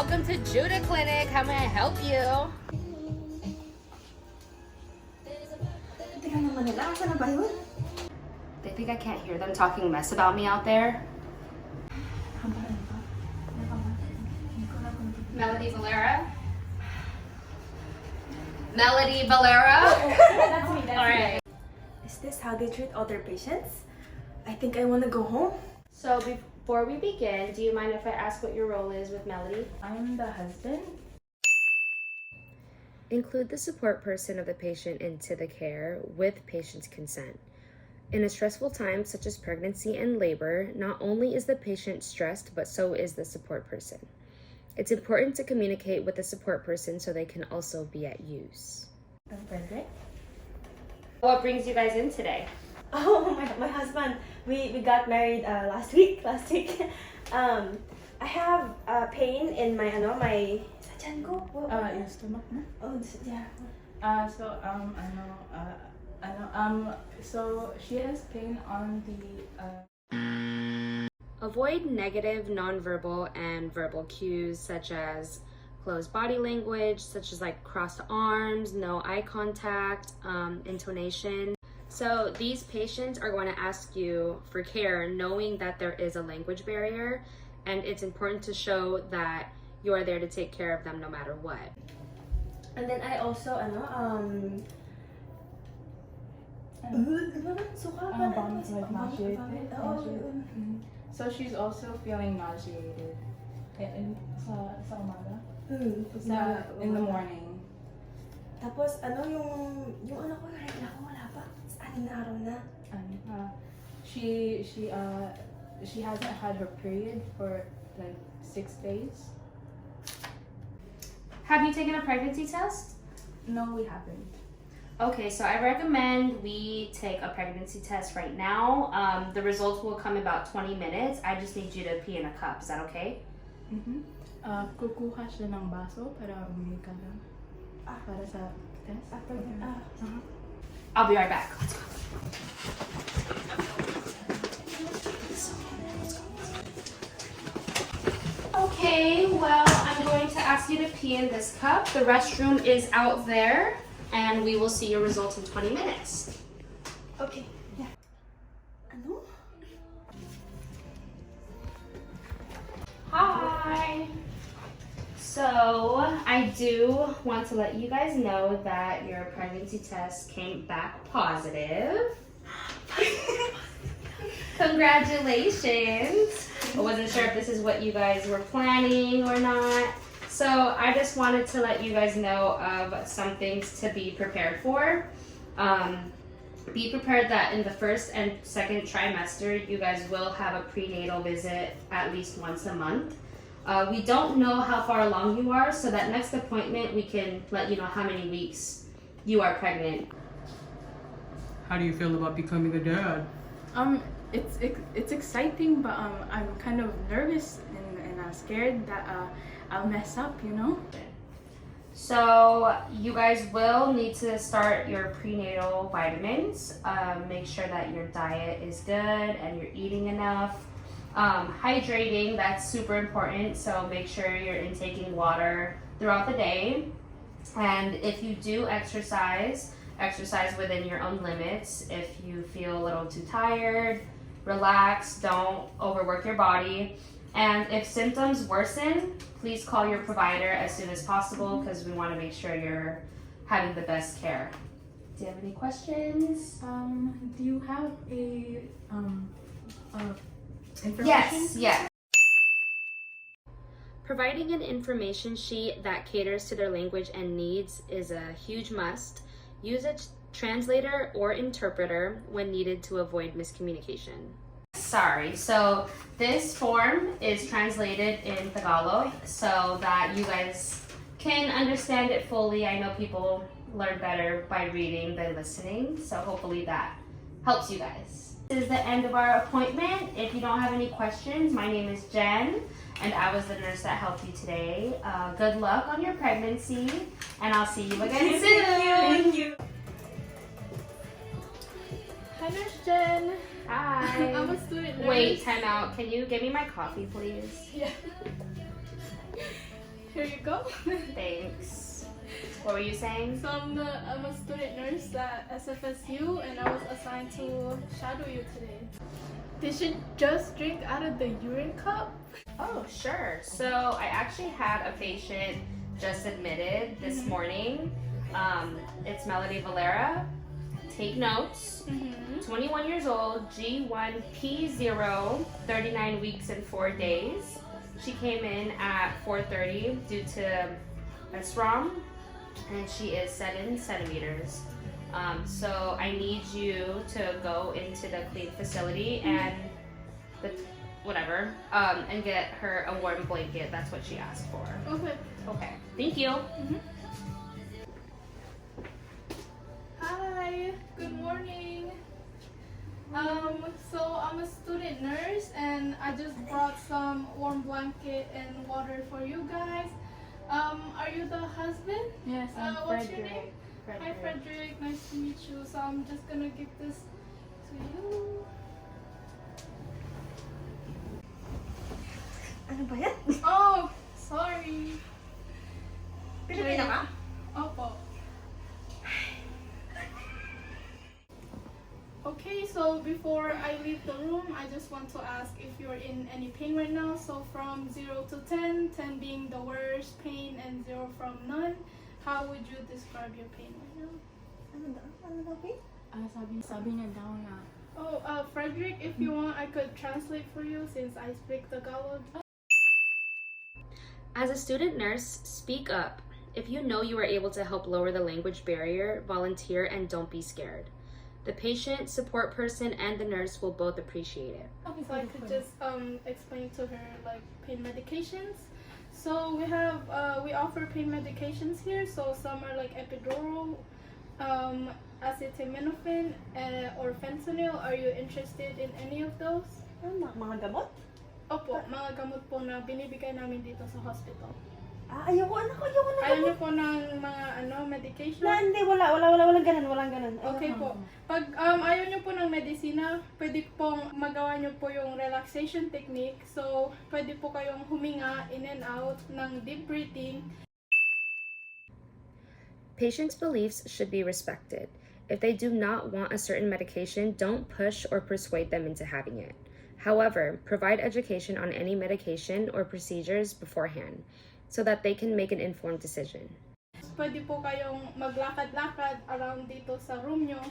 welcome to Judah Clinic. How may I help you? Teka naman nila, asa na ba yun? They think I can't hear them talking mess about me out there. Melody Valera? Melody Valera? That's me, that's Alright. Is this how they treat other patients? I think I want to go home. So before we begin, do you mind if I ask what your role is with Melody? I'm the husband. Include the support person of the patient into the care with patient's consent. In a stressful time such as pregnancy and labor, not only is the patient stressed, but so is the support person. It's important to communicate with the support person so they can also be at use. What brings you guys in today? Oh, my husband. We got married last week. I have pain in my sa tiyan ko. Yung stomach mo? Oh, yeah. So she has pain on the Avoid negative nonverbal and verbal cues such as closed body language, such as like crossed arms, no eye contact, intonation. So these patients are going to ask you for care knowing that there is a language barrier, and it's important to show that you are there to take care of them no matter what. And then I also, So she's also feeling nauseated sa umaga? In the morning. Tapos, yung anak ko, wala pa. 6 na araw na. She hasn't had her period for like 6 days. Have you taken a pregnancy test? No, we haven't. Okay, so I recommend we take a pregnancy test right now. The results will come in about 20 minutes. I just need you to pee in a cup. Is that okay? Kukuha siya ng baso para umihi ka lang. Para sa test. I'll be right back. Let's go. Okay, well, I'm going to ask you to pee in this cup. The restroom is out there, and we will see your results in 20 minutes. Okay, yeah. Hi! So, I do want to let you guys know that your pregnancy test came back positive. Congratulations! I wasn't sure if this is what you guys were planning or not. So I just wanted to let you guys know of some things to be prepared for. Be prepared that in the first and second trimester, you guys will have a prenatal visit at least once a month. We don't know how far along you are, so that next appointment we can let you know how many weeks you are pregnant. How do you feel about becoming a dad? It's exciting, but I'm kind of nervous and scared that I'll mess up, you know? So you guys will need to start your prenatal vitamins. Make sure that your diet is good and you're eating enough. Hydrating, that's super important, so make sure you're intaking water throughout the day. And if you do exercise within your own limits. If you feel a little too tired, relax, don't overwork your body. And if symptoms worsen, please call your provider as soon as possible because we want to make sure you're having the best care. Do you have any questions? Do you have a information? Yes. Providing an information sheet that caters to their language and needs is a huge must. Use a translator or interpreter when needed to avoid miscommunication. Sorry, so this form is translated in Tagalog so that you guys can understand it fully. I know people learn better by reading than listening, so hopefully that helps you guys. This is the end of our appointment. If you don't have any questions, my name is Jen, and I was the nurse that helped you today. Good luck on your pregnancy, and I'll see you again soon. Thank you. Hi, Nurse Jen. Hi. I'm a student nurse. Wait, time out. Can you give me my coffee, please? Yeah. Here you go. Thanks. What were you saying? So I'm a student nurse at SFSU, and I was assigned to shadow you today. Did you just drink out of the urine cup? Oh, sure. So I actually had a patient just admitted this morning. It's Melody Valera. Take notes. 21 years old, G1P0, 39 weeks and 4 days. She came in at 4:30 due to SROM, and she is 7 centimeters. So I need you to go into the clean facility and and get her a warm blanket. That's what she asked for. Okay. Okay. Thank you. Hi. Good morning. So I'm a student nurse, and I just brought some warm blanket and water for you guys. Are you the husband? Yes, I'm What's Frederick. your name? Hi, Frederick. Nice to meet you. So I'm just gonna give this to you. Ano ba yan? Oh, sorry. Pilipina ka? Opo. Okay, so before I leave the room, I just want to ask if you're in any pain right now. So from 0 to 10, 10 being the worst pain and 0 from none, how would you describe your pain right now? Ano daw, Pete? Sabi niya daw na Oh, Frederick, if you want, I could translate for you since I speak Tagalog. As a student nurse, speak up. If you know you are able to help lower the language barrier, volunteer and don't be scared. The patient, support person, and the nurse will both appreciate it. So I could just explain to her like pain medications. So we offer pain medications here. So some are like epidural, acetaminophen, or fentanyl. Are you interested in any of those? Mga gamot? Opo, mga gamot po na binibigay namin dito sa hospital. Ayoko na Ayaw niyo gamot. po ng mga medication? Hindi, walang ganun. Okay po. Pag ayaw niyo po ng medisina, pwede pong magawa niyo po yung relaxation technique. So, pwede po kayong huminga in and out ng deep breathing. Patients' beliefs should be respected. If they do not want a certain medication, don't push or persuade them into having it. However, provide education on any medication or procedures beforehand so that they can make an informed decision. Pwede po kayong maglakad-lakad around dito sa room nyo,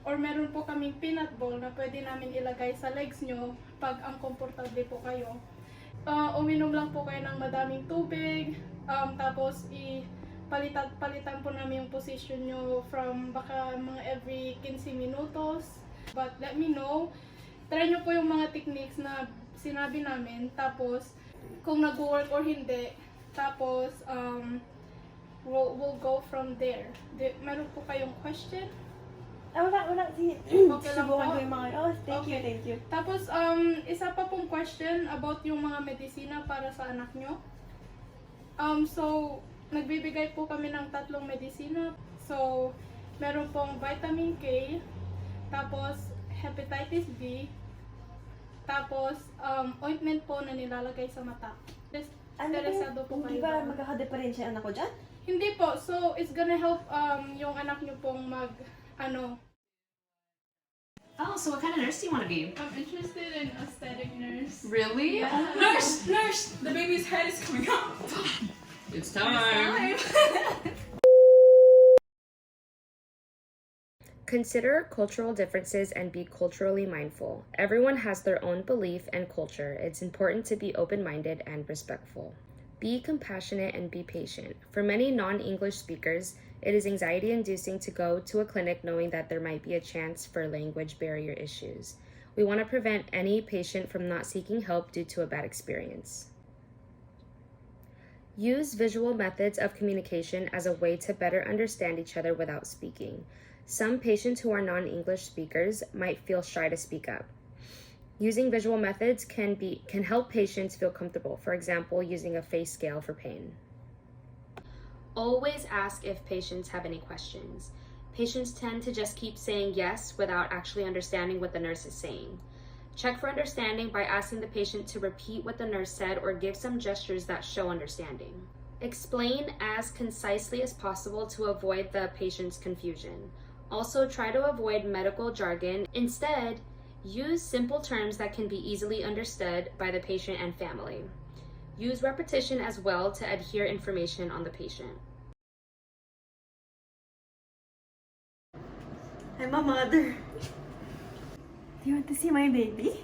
or meron po kaming peanut ball na pwede namin ilagay sa legs nyo pag ang komportable po kayo. Uminom lang po kayo ng madaming tubig, tapos palitan po namin yung position nyo from baka mga every 15 minutos. But let me know. Try nyo po yung mga techniques na sinabi namin, tapos kung nag-work or hindi, tapos we'll go from there. Meron po kayong question? Wala. Okay lang po? Subukan ko yung mga, thank you. Tapos isa pa pong question about yung mga medisina para sa anak nyo. So, nagbibigay po kami ng 3 medisina. So, meron pong vitamin K, tapos hepatitis B, tapos ointment po na nilalagay sa mata. Interesado po kayo Hindi ba doon? magkaka-differentiate yung anak ko dyan? Hindi po. So, it's gonna help yung anak nyo pong Oh, so what kind of nurse do you want to be? I'm interested in aesthetic nurse. Really? Yeah. Nurse! The baby's head is coming up. It's time. Consider cultural differences and be culturally mindful. Everyone has their own belief and culture. It's important to be open-minded and respectful. Be compassionate and be patient. For many non-English speakers, it is anxiety-inducing to go to a clinic knowing that there might be a chance for language barrier issues. We want to prevent any patient from not seeking help due to a bad experience. Use visual methods of communication as a way to better understand each other without speaking. Some patients who are non-English speakers might feel shy to speak up. Using visual methods can help patients feel comfortable, for example, using a face scale for pain. Always ask if patients have any questions. Patients tend to just keep saying yes without actually understanding what the nurse is saying. Check for understanding by asking the patient to repeat what the nurse said or give some gestures that show understanding. Explain as concisely as possible to avoid the patient's confusion. Also, try to avoid medical jargon. Instead, use simple terms that can be easily understood by the patient and family. Use repetition as well to adhere information on the patient. I'm a mother. Do you want to see my baby?